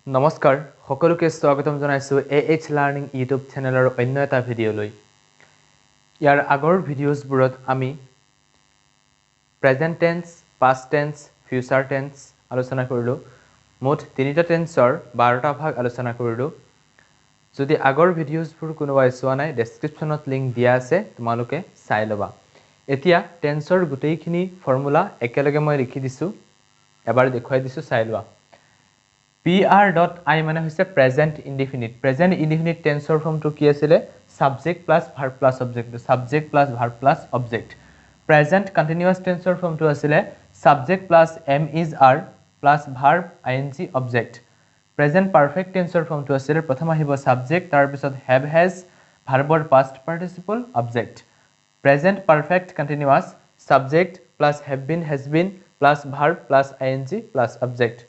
নমস্কাৰ সকলোকে স্বাগতম জনাইছো AH লাৰ্নিং ইউটিউব চেনেলৰ অন্য এটা ভিডিঅ'লৈ ইয়াৰ আগৰ ভিডিঅ'ছবোৰত আমি present tense past tense future tense আলোচনা কৰিলো মোট তিনিটা টেন্সৰ 12টা ভাগ আলোচনা কৰিলো যদি আগৰ ভিডিঅ'ছবোৰ কোনোবাই চোৱা নাই ডেসক্ৰিপচনত লিংক দিয়া আছে তোমালোকে চাই লবা এতিয়া টেন্সৰ গোটেইখিনি ফৰ্মুলা একেলগে মই লিখি দিছো এবাৰ দেখুৱাই দিছো চাই লোৱা PR.I মানে হৈছে present indefinite tense form to কি আছিল subject plus verb plus object present continuous tense form to আছিল subject plus am is are plus verb ing object present perfect tense form to আছিল প্ৰথম আহিব subject তাৰ পিছত have has verbৰ past participle object present perfect continuous subject plus have been has been plus verb plus ing plus object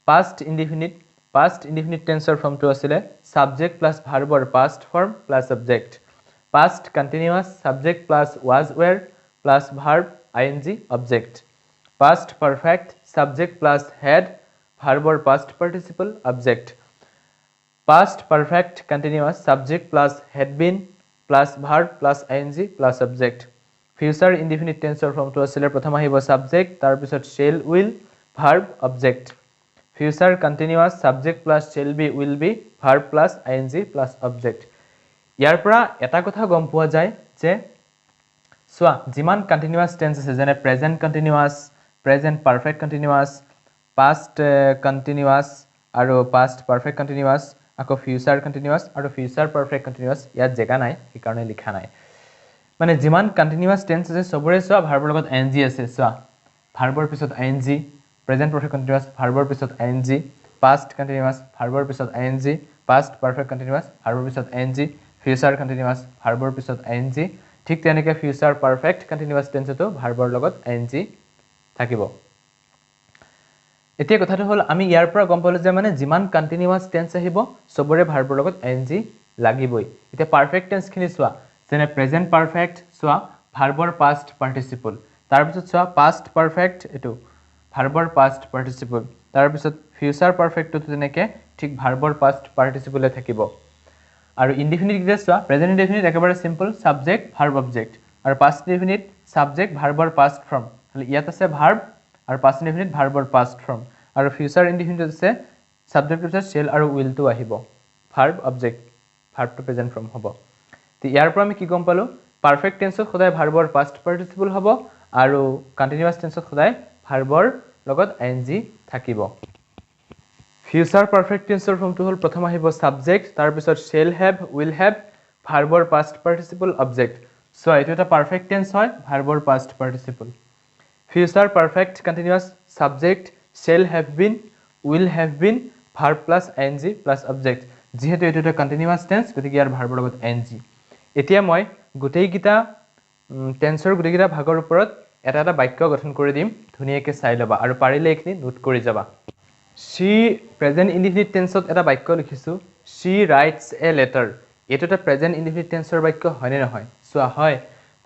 past indefinite tense form to asile subject plus verb or past form plus subject past continuous subject plus was were plus verb ing object past perfect subject plus had verb or past participle object past perfect continuous subject plus had been plus verb plus ing plus object future indefinite tense form to asile prothom ahibo subject tar pisot shall will verb object future continuous subject plus shall be will be verb plus ing plus object ইয়াৰ পৰা এটা কথা গম পোৱা যায় যে সোয়া জিমান continuous tense আছে যেনে present continuous present perfect continuous past continuous আৰু পাস্ট পাৰফেক্ট কন্টিনিউয়াস আকৌ ফিউচাৰ কন্টিনিউয়াস আৰু ফিউচাৰ পাৰফেক্ট কন্টিনিউয়াস ইয়াত জেগা নাই এই কাৰণে লিখা নাই মানে জিমান কন্টিনিউয়াস টেন্স আছে সবৰে সোয়া ভাৰ্বৰ লগত ing আছে সোয়া ভাৰ্বৰ পিছত ing present perfect continuous verbৰ পিছত ing past continuous verbৰ পিছত ing past perfect continuous verbৰ পিছত ing future continuous verbৰ পিছত ing ঠিক তেনেকৈ future perfect continuous tense তো verbৰ লগত ing থাকিব এতিয়া কথাটো হল আমি ইয়াৰ পৰা গম পালো যে মানে জিমান continuous tense আহিব সবৰে verbৰ লগত ing লাগিবই এতিয়া perfect tense খিনি চোৱা যেনে present perfect চোৱা verbৰ past participle তাৰ পিছত চোৱা past perfect এটো verbৰ past participle তাৰ পিছত future perfect তো তেনেকে ঠিক verbৰ past participle থাকিব আৰু indefinite কেছ চোৱা present indefinite একেবাৰে simple subject verb object আৰু past indefinite subject verbৰ past form হলে ইয়াত আছে verb আৰু past indefinite verbৰ past form আৰু future indefinite আছে subject পিছত shall আৰু will তো আহিব verb object verb to present form হ'ব তে ইয়াৰ পৰা আমি কি গম পালো perfect tense ত সদায় verbৰ past participle হ'ব আৰু continuous tense ত সদায় verbৰ লগত ing থাকিব future perfect tense form to হল প্ৰথম আহিব subject তাৰ পিছত shall have will have verbৰ past participle object so এটো এটা perfect tense হয় verbৰ past participle future perfect continuous subject shall have been will have been verb plus ing plus object যেহেতু এটো এটা continuous tense গতিকে ইয়াৰ verbৰ লগত ing এতিয়া মই গোটেই গিটা টেন্সৰ গোটেই গিটা ভাগৰ ওপৰত এটা এটা বাক্য গঠন কৰি দিম ধুনিয়াকে চাই লবা আৰু পাৰিলে এইখিনি নোট কৰি যাবা she present indefinite tense ত এটা বাক্য লিখিছো she writes a letter এটো এটা present indefinite tenseৰ বাক্য হয় নে নহয় সোয়া হয়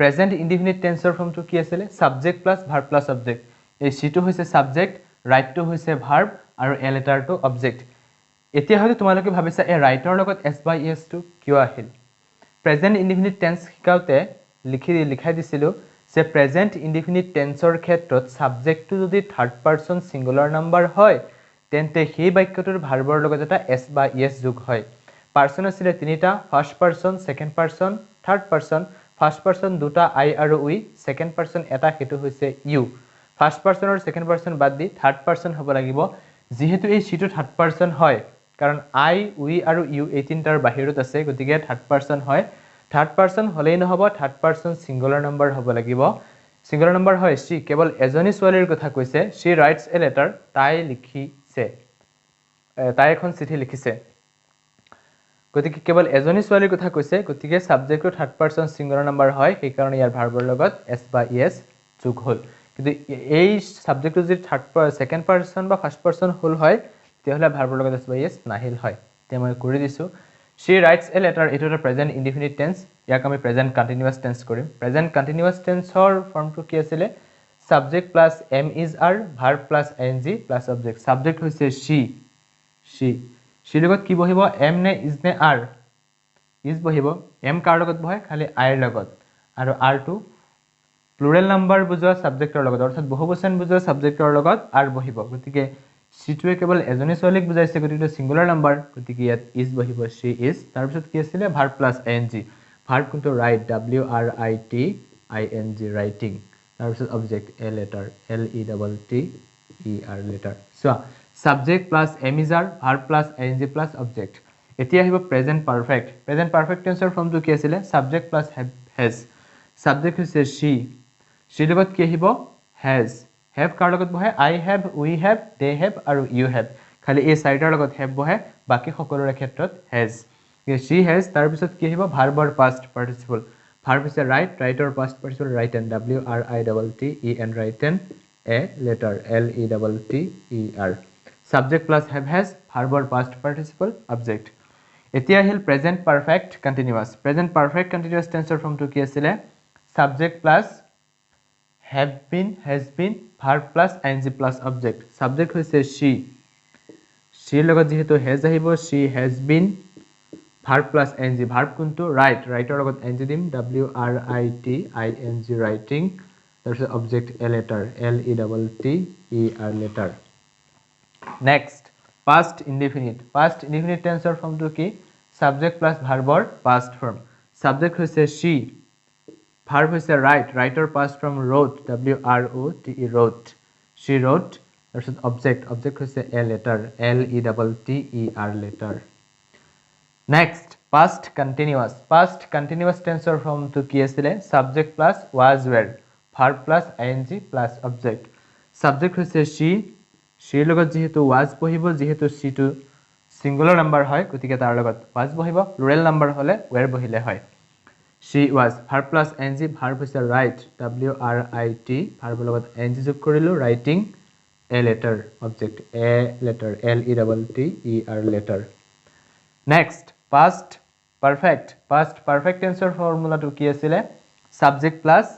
present indefinite tenseৰ ফৰ্ম তো কি আছিল subject plus verb plus object এই she টো হৈছে subject write টো হৈছে verb আৰু a letter টো object এতিয়া হয়তো তোমালোকে ভাবিছা এই writer লগত s by s টো কিয় আহিল present indefinite tense শিকাওতে লিখাই দিছিলো যে present indefinite tenseৰ ক্ষেত্ৰত subject টো যদি third person singular number হয় তেন্তে সেই বাক্যটোৰ ভাৰ্বৰ লগত এটা s বা es যোগ হয় পাৰসন আছিল তিনিটা first person second person third person first person দুটা i আৰু we সেকেন্ড পাৰসন এটা হেতু হৈছে you ফাৰ্স্ট পাৰসন আৰু সেকেন্ড পাৰসন বাদ দি থাৰ্ড পাৰসন হ'ব লাগিব যেহেতু এই সিটো থাৰ্ড পাৰসন হয় কাৰণ i we আৰু you এই তিনটাৰ বাহিৰত আছে গতিকে থার্ড পারসন হয় থার্ড পারসন হলেই নহব থার্ড পারসন সিঙ্গুলার নাম্বার হ'ব লাগিব সিঙ্গুলার নাম্বার হয় she কেৱল এজনী ছোৱালীৰ কথা কৈছে she writes a letter তাই লিখিছে তাই এখন চিঠি লিখিছে গতিকে কেৱল এজনী ছোৱালীৰ কথা কৈছে গতিকে সাবজেক্টটো থাৰ্ড পাৰসন সিঙ্গুলাৰ নাম্বাৰ হয় এই কাৰণে ইয়াৰ ভাৰ্বৰ লগত s বা es যোগ হল কিন্তু এই সাবজেক্টটো যদি সেকেন্ড পারসন বা ফার্স্ট পারসন হল হয় তেতিয়াহলে ভাৰ্বৰ লগত s বা es নাহিল হয় তে মই কৰি দিছো she writes a letter এটো এটা প্ৰেজেন্ট ইনডিফিনিট টেন্স ইয়াক আমি প্ৰেজেন্ট কন্টিনিউয়াস টেন্স কৰিম প্ৰেজেন্ট কন্টিনিউয়াস টেন্সৰ ফৰ্মটো কি আছিল subject plus am is are verb plus ing plus object subject হৈছে she she she লগত কি বহিব am নে is নে are is বহিব m কাৰ লগত বহে খালি I ৰ লগত আৰু r টো প্লুৰেল নাম্বাৰ বুজোৱা সাবজেক্টৰ লগত অৰ্থাৎ বহুবচন বুজোৱা সাবজেক্টৰ লগত r বহিব গতিকে she টোৱে কেৱল এজনী ছোৱালীক বুজাইছে গতিকে সিঙ্গুলাৰ নাম্বাৰ গতিকে ইয়াত is বহিব she is তাৰ পিছত কি আছিল verb plus ing verb কোনটো write w r i t i n g writing তাৰ পিছত object a letter l e t e r letter so subject plus am is are verb plus ing plus object এতিয়া আহিব present perfect tenseৰ ফৰ্মটো কি আছিল subject plus has subject হৈছে she লগত কি আহিব has have কাৰ লগত বহে I have we have they have আৰু you have খালি এই চাৰিটাৰ লগত have বহে বাকি সকলোৰে ক্ষেত্ৰত has she has তাৰ পিছত কি আহিব ভাৰ্বৰ past participle verb হৈছে write writer past participle written w r i t e n written a letter l e t e r subject plus have has ভাৰ্বৰ past participle object এতিয়া আহিল present perfect continuous tenseৰ ফৰ্মটো কি আছিল subject plus have been has been verb plus ing plus object subject হৈছে she লগত যেহেতু has আহিব she has been verb plus ing verb কোনটো write writer লগত ing দিম w r i t i n g writing তাৰপিছত object a letter l e t e r letter next past indefinite tenseৰ ফৰ্মটো কি subject plus verbৰ past form subject হৈছে she verb হৈছে write writer past form wrote w r o t e wrote she wrote তাৰপিছত object হৈছে a letter l e t e r letter next past continuous tenseৰ ফৰ্মটো কি আছিল subject plus was were verb plus ing plus object subject হৈছে she লগত যেহেতু was বহিব যেহেতু she টো সিঙ্গুলাৰ নাম্বাৰ হয় গতিকে তাৰ লগত was বহিব প্লুৰেল নাম্বাৰ হলে were বহিলে হয় she was verb plus ing verb হৈছে write w r i t verb লগত ing যোগ কৰিলো writing a letter object a letter l e t e r letter next past perfect tenseৰ ফৰ্মুলাটো কি আছিল subject plus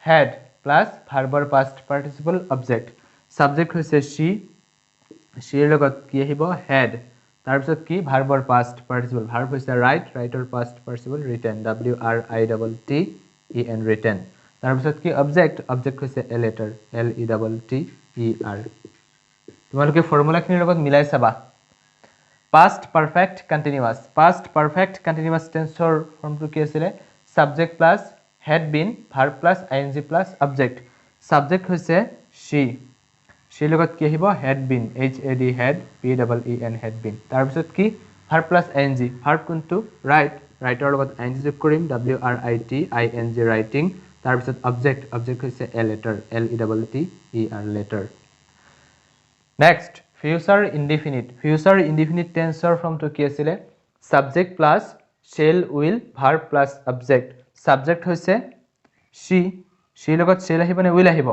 had plus verbৰ past participle object subject হৈছে she লগত কি আহিব had তাৰ পিছত কি verbৰ past participle verb হৈছে write writer past participle written w r i t e n written তাৰ পিছত কি object হৈছে a letter l e t e r তোমালোকে ফৰ্মুলাখিনিৰ লগত মিলাই চাবা past perfect continuous tenseৰ ফৰ্মটো কি আছিল subject plus had been verb plus ing plus object subject হৈছে she লগত কি আহিব had been h a d had b e n had been তাৰ পিছত কি verb plus ing verb কোনটো write writer লগত ing যোগ কৰিম w r i t i n g writing তাৰ পিছত object হৈছে a letter l e t e r letter next future indefinite tenseৰ ফৰ্মটো কি আছিল subject plus shall will verb plus object subject হৈছে she লগত shall আহিব নে will আহিব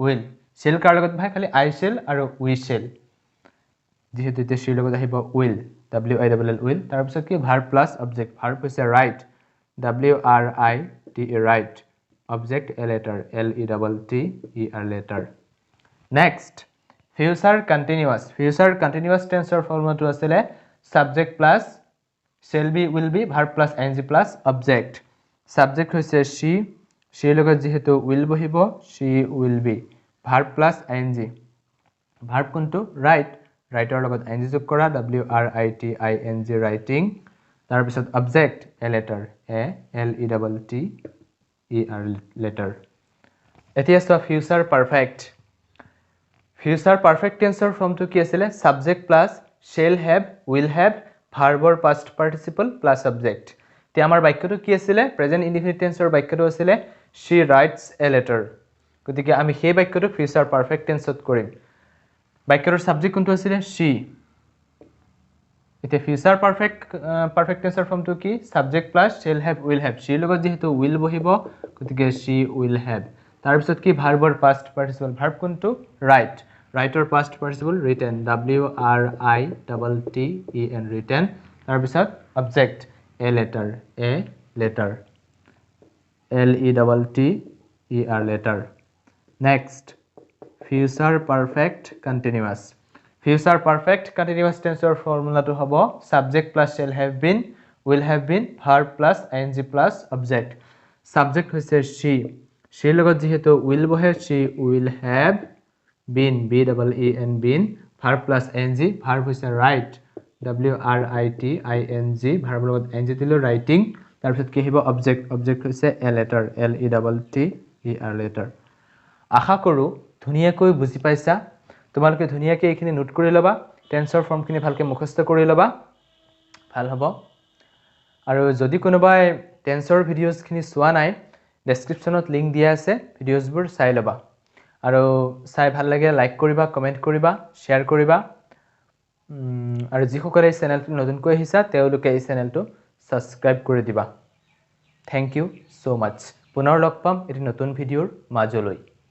will shall কাৰ লগত ভাই খালি I shall আৰু we shall যেহেতু এতিয়া she লগত আহিব will w i l l will তাৰ পিছত কি verb plus object verb হৈছে write w r i t e write object a letter l e t e r letter next future continuous tenseৰ ফৰ্মুলাটো আছিল subject plus shall be will be verb plus ing plus object subject হৈছে she লগত যেহেতু will বহিব she will be verb plus ing verb কোনটো write writer লগত ing যোগ কৰা w r i t i n g writing তাৰ পিছত object a letter a l e t e r letter এতিয়া চোৱা future perfect tenseৰ ফৰ্মটো কি আছিল subject plus shall have will have verbৰ past participle plus object তে আমাৰ বাক্যটো কি আছিল present indefinite tenseৰ বাক্যটো আছিল she writes a letter গতিকে আমি সেই বাক্যটো future perfect tenseত কৰিম বাক্যৰ সাবজেক্ট কোনটো আছিল she এতিয়া future perfect tenseৰ ফৰ্মটো কি subject plus shall have will have she লগত যেহেতু will বহিব গতিকে she will have তাৰ পিছত কি ভাৰ্বৰ past participle verb কোনটো write writer past participle written w r i t e n written তাৰ পিছত object a letter l e t e r letter next future perfect continuous Future perfect continuous tense or formula to hobo subject plus shall have been, will have been, verb plus ing plus object. Subject hoise she. She logot jihetu will bohe she will have been, b double e n been. Verb plus ing, verb hoise write, w r i t i n g. Verb logot ing dilo writing. Tar pisot ki hibo object, object hoise a letter, l e double t e r letter. আশা কৰোঁ ধুনীয়াকৈ বুজি পাইছা তোমালোকে ধুনীয়াকৈ এইখিনি note কৰি ল'বা টেন্সৰ ফৰ্মখিনি ভালকৈ মুখস্থ কৰি ল'বা ভাল হ'ব আৰু যদি কোনোবাই টেন্সৰ ভিডিঅ'ছখিনি চোৱা নাই ডেছক্ৰিপশ্যনত লিংক দিয়া আছে ভিডিঅ'ছবোৰ চাই ল'বা আৰু চাই ভাল লাগে লাইক কৰিবা কমেণ্ট কৰিবা শ্বেয়াৰ কৰিবা আৰু যিসকলে এই চেনেলটো নতুনকৈ আহিছা তেওঁলোকে এই চেনেলটো ছাবস্ক্ৰাইব কৰি দিবা থেংক ইউ ছ' মাছ পুনৰ লগ পাম এটি নতুন ভিডিঅ'ৰ মাজলৈ